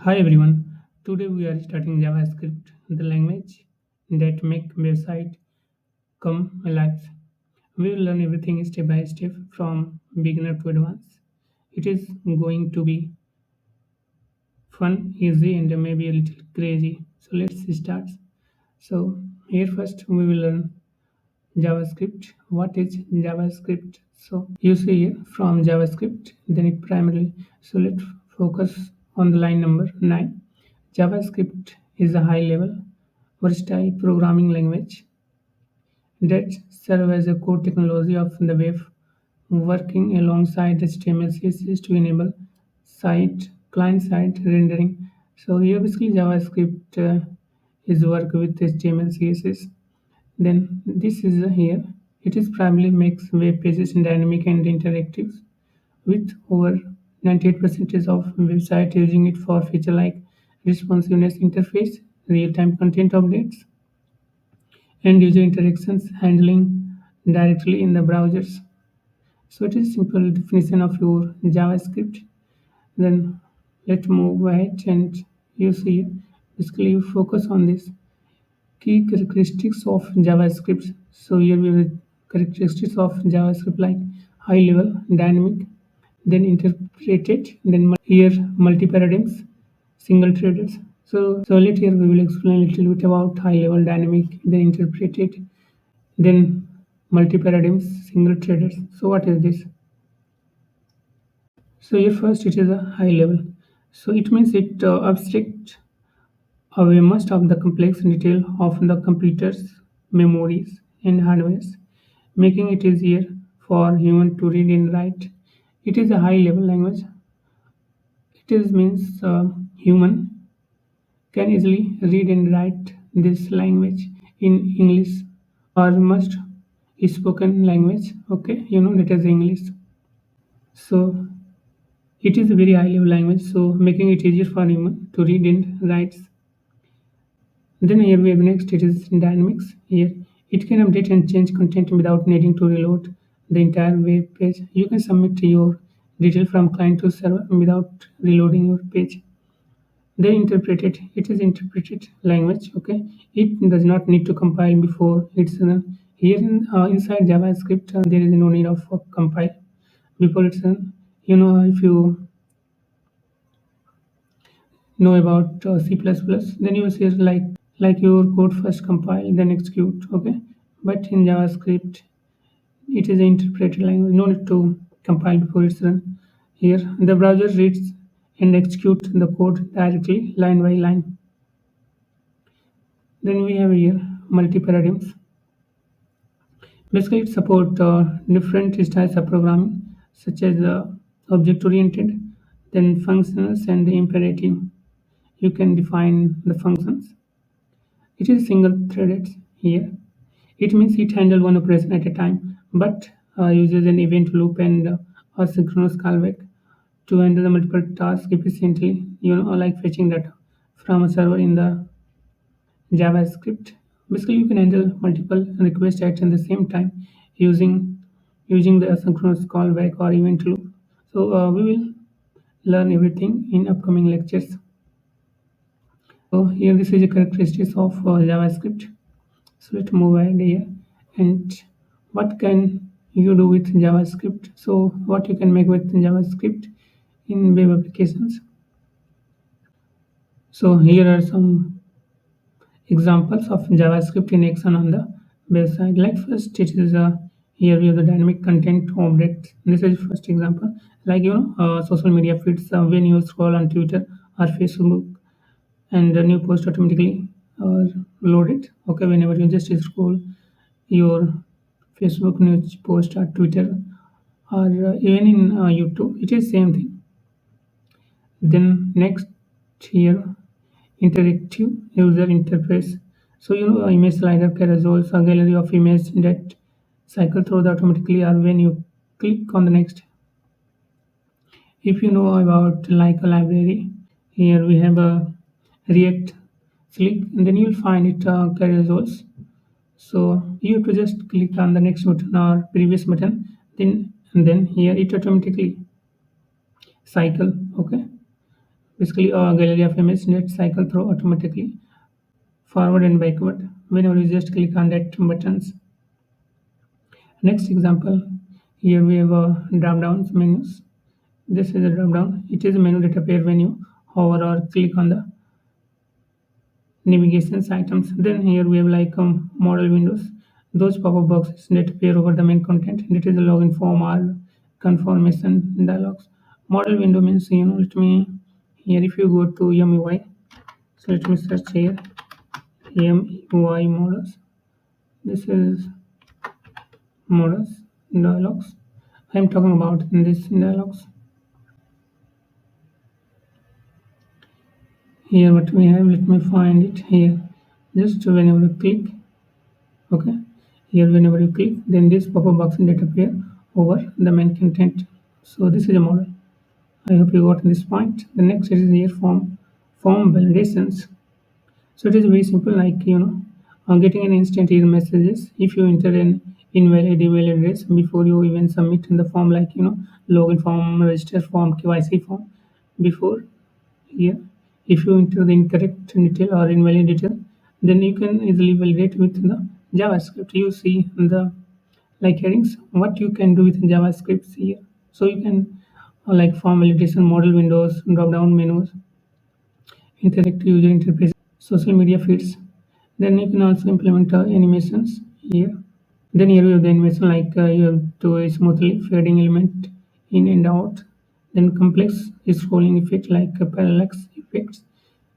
Hi everyone. Today we are starting JavaScript, the language that make website come alive. We will learn everything step by step from beginner to advanced. It is going to be fun, easy, and maybe a little crazy. So let's start. So here first we will learn JavaScript. What is JavaScript? So you see here from JavaScript, then it primarily. So let's focus on the line number 9. JavaScript is a high-level, versatile programming language that serves as a core technology of the web, working alongside HTML CSS to enable client-side rendering. So here basically JavaScript is work with HTML CSS. Then this is here. It is primarily makes web pages dynamic and interactive, with over 98% of websites using it for feature like responsiveness interface, real-time content updates, and user interactions handling directly in the browsers. So it is simple definition of your JavaScript. Then let's move ahead and you see basically you focus on this key characteristics of JavaScript. So here we have characteristics of JavaScript like high level, dynamic, then interpreted, then here multi-paradigms, single threaded. So later we will explain a little bit about high level, dynamic, then interpreted, then multi-paradigms, single threaded. So what is this? So here first it is a high level. So it means it abstract away most of the complex detail of the computer's memories and hardwares, making it easier for human to read and write. It is a high-level language. It is means human can easily read and write this language in English or most spoken language. Okay, you know that is English. So it is a very high-level language. So making it easier for human to read and write. Then here we have next it is dynamics. Here it can update and change content without needing to reload the entire web page. You can submit your detail from client to server without reloading your page. Then interpreted. It is interpreted language. Okay, it does not need to compile before it's run. Here inside JavaScript, there is no need of compile before it's run. You know if you know about C++, then you will see like your code first compile then execute. Okay, but in JavaScript it is an interpreted language. No need to compile before it's run. Here the browser reads and executes the code directly line by line. Then we have here multi paradigms. Basically, it supports different styles of programming, such as object-oriented, then functions and the imperative. You can define the functions. It is single-threaded here. It means it handles one operation at a time, but uses an event loop and asynchronous callback to handle the multiple tasks efficiently. You know, like fetching data from a server in the JavaScript. Basically, you can handle multiple requests at the same time using using the asynchronous callback or event loop. So we will learn everything in upcoming lectures. So here this is the characteristics of JavaScript. So let's move ahead here. And what can you do with JavaScript? So what you can make with JavaScript in web applications. So here are some examples of JavaScript in action on the website. Like first, it is here we have the dynamic content object. This is first example. Like social media feeds when you scroll on Twitter or Facebook, and the new post automatically loaded. Okay, whenever you just scroll your Facebook news post or Twitter or even in YouTube, it is same thing. Then next here, interactive user interface. So image slider carousels a gallery of images that cycle through the automatically or when you click on the next. If you know about like a library, here we have a React click and then you'll find it carousels. So you have to just click on the next button or previous button, then and then here it automatically cycle. Okay, Basically, a gallery of images that cycle through automatically, forward and backward, whenever you just click on that buttons. Next example, here we have a drop down menus. This is a drop down. It is a menu that appears when you hover or click on the navigation items. Then here we have like model windows. Those pop-up boxes that appear over the main content. That is a login form or confirmation dialogues. Model window means, let me here if you go to MUI. So let me search here MUI models. This is models dialogues. I am talking about in this dialogues. Here what we have, let me find it here. Just whenever you click, okay, here whenever you click, then this pop-up box that appear over the main content. So this is a model. I hope you got this point. The next is here form validations. So it is very simple, like getting an instant error messages if you enter an invalid email address before you even submit in the form, like login form, register form, KYC form. Before, yeah, if you enter the incorrect detail or invalid detail, then you can easily validate with the JavaScript. You see the like headings what you can do with JavaScript here. So you can like form validation, model windows, drop down menus, interactive user interface, social media feeds. Then you can also implement animations here. Then here we have the animation, like you have to a smoothly fading element in and out. Then complex scrolling effect like parallax effects.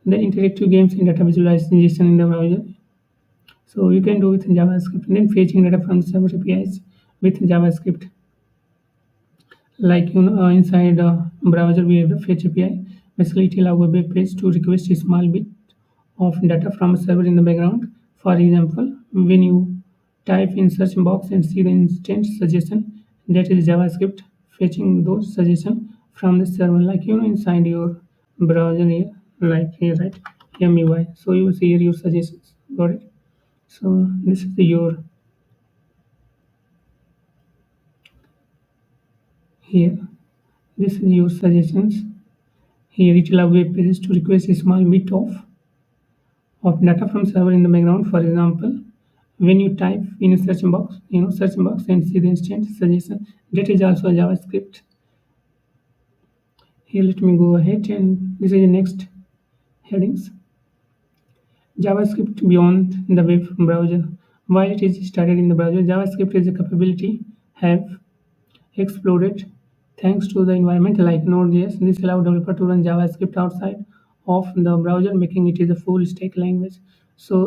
Then interactive games and data visualization in the browser. So you can do with JavaScript. And then fetching data from server APIs with JavaScript. Like inside browser we have the fetch API. Basically, it allows a web page to request a small bit of data from a server in the background. For example, when you type in search box and see the instant suggestion, that is JavaScript fetching those suggestions from the server, like inside your browser here, like here, right? MUI. So you will see here your suggestions. Got it? So this is your here. This is your suggestions. Here it allows web pages to request a small bit of data from server in the background. For example, when you type in a search box and see the instant suggestion, that is also a JavaScript. Here let me go ahead, and this is the next headings. JavaScript beyond the web browser. While it is started in the browser, JavaScript is a capability have exploded thanks to the environment like node.js. This allows developer to run JavaScript outside of the browser, making it is a full stack language. So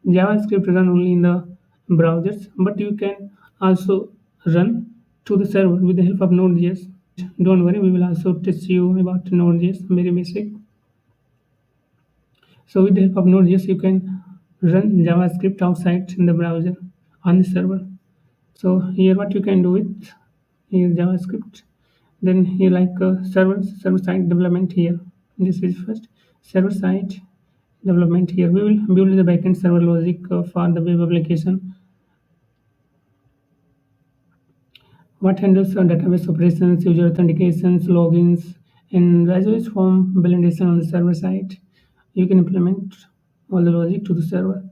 JavaScript run only in the browsers, but you can also run to the server with the help of node.js. Don't worry, we will also teach you about node.js, very basic. So with the help of node.js, you can run JavaScript outside in the browser on the server. So here what you can do with here JavaScript. Then here like server side development here. This is first server side development here. We will build the backend server logic for the web application. What handles database operations, user authentications, logins, and as well as form validation on the server side. You can implement all the logic to the server.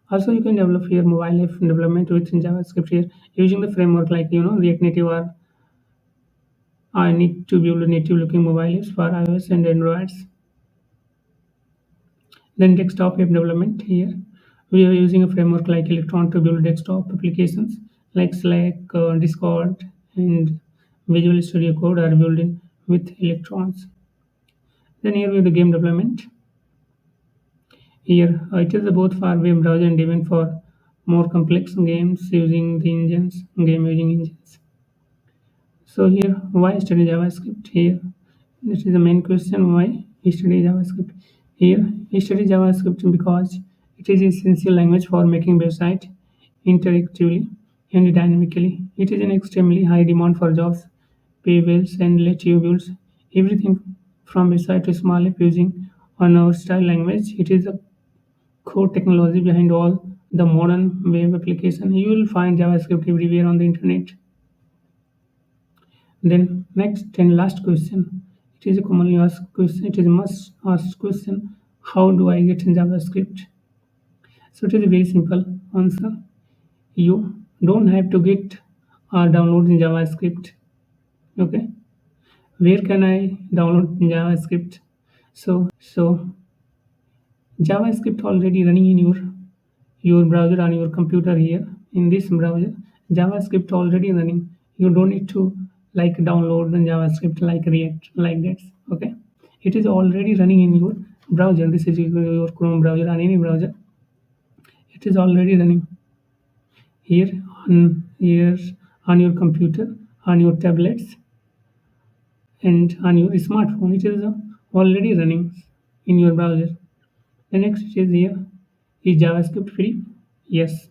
Also, you can develop here mobile app development with JavaScript here using the framework like React Native, or I need to build native looking mobile apps for iOS and Androids. Then desktop app development here. We are using a framework like Electron to build desktop applications like Slack, Discord, and Visual Studio Code are built in with Electrons. Then here we have the game development. Here it is both for web browser and even for more complex games using the game using engines. So here, why study JavaScript? Here, this is the main question: why study JavaScript? Here, study JavaScript because it is essential language for making website interactively and dynamically. It is an extremely high demand for jobs, pay bills, and let you build everything from website to small app using on our style language. It is a core technology behind all the modern web application. You will find JavaScript everywhere on the internet. Then next and last question. It is a commonly asked question. It is a must asked question. How do I get in JavaScript? So it is a very simple answer. You don't have to get or download in JavaScript. Okay. Where can I download in JavaScript? So JavaScript already running in your browser on your computer here. In this browser, JavaScript already running. You don't need to like download the JavaScript like React like that. Okay, it is already running in your browser. This is your Chrome browser or any browser. It is already running here on your computer, on your tablets, and on your smartphone. It is already running in your browser. The next is here. Is JavaScript free? Yes,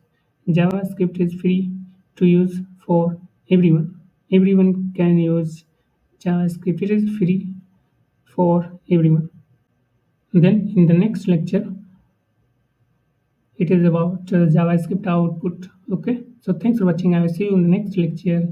JavaScript is free to use for everyone. Everyone can use JavaScript. It is free for everyone. Then in the next lecture, it is about JavaScript output. Okay, so thanks for watching. I will see you in the next lecture.